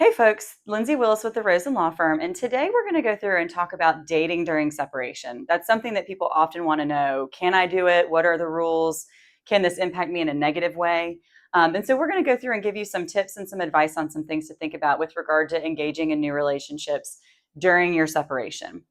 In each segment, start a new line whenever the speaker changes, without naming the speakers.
Hey folks, Lindsay Willis with the Rosen Law Firm, and today we're going to go through and talk about dating during separation. That's something that people often want to know. Can I do it? What are the rules? Can this impact me in a negative way? And so we're going to go through and give you some tips and some advice on some things to think about with regard to engaging in new relationships during your separation.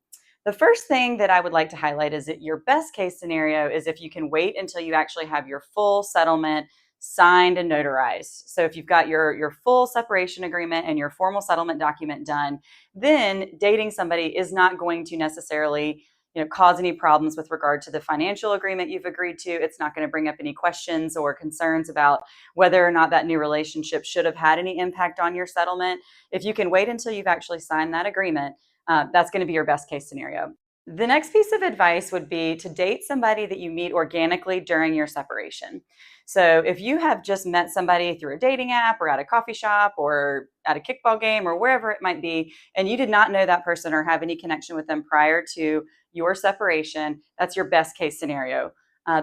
The first thing that I would like to highlight is that your best case scenario is if you can wait until you actually have your full settlement signed and notarized. So if you've got your full separation agreement and your formal settlement document done, then dating somebody is not going to necessarily cause any problems with regard to the financial agreement you've agreed to. It's not going to bring up any questions or concerns about whether or not that new relationship should have had any impact on your settlement. If you can wait until you've actually signed that agreement, that's going to be your best case scenario. The next piece of advice would be to date somebody that you meet organically during your separation. So if you have just met somebody through a dating app or at a coffee shop or at a kickball game or wherever it might be, and you did not know that person or have any connection with them prior to your separation, that's your best case scenario.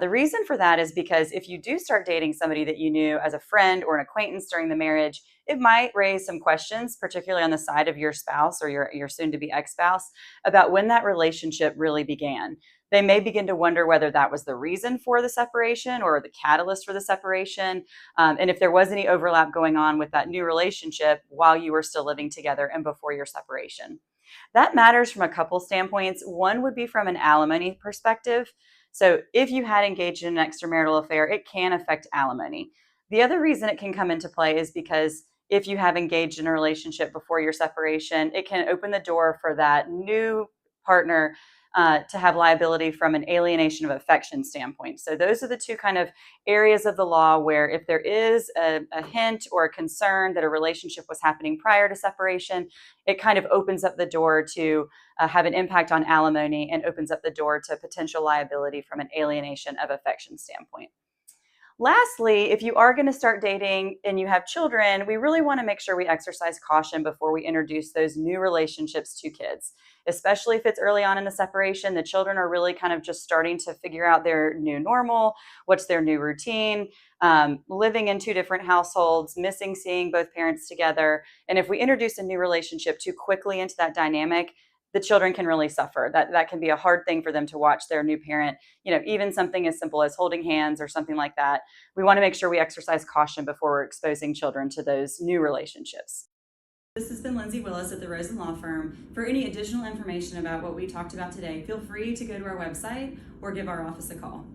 The reason for that is because if you do start dating somebody that you knew as a friend or an acquaintance during the marriage, it might raise some questions, particularly on the side of your spouse or your soon to be ex spouse, about when that relationship really began. They may begin to wonder whether that was the reason for the separation or the catalyst for the separation. And if there was any overlap going on with that new relationship while you were still living together and before your separation. That matters from a couple standpoints. One would be from an alimony perspective. So if you had engaged in an extramarital affair, it can affect alimony. The other reason it can come into play is because if you have engaged in a relationship before your separation, it can open the door for that new partner to have liability from an alienation of affection standpoint. So those are the two kind of areas of the law where if there is a hint or a concern that a relationship was happening prior to separation, it kind of opens up the door to have an impact on alimony and opens up the door to potential liability from an alienation of affection standpoint. Lastly, if you are going to start dating and you have children, we really want to make sure we exercise caution before we introduce those new relationships to kids, especially if it's early on in the separation. The children are really kind of just starting to figure out their new normal, what's their new routine, living in two different households, missing seeing both parents together. And if we introduce a new relationship too quickly into that dynamic, the children can really suffer. That can be a hard thing for them to watch their new parent, even something as simple as holding hands or something like that. We want to make sure we exercise caution before we're exposing children to those new relationships. This has been Lindsay Willis at the Rosen Law Firm. For any additional information about what we talked about today, feel free to go to our website or give our office a call.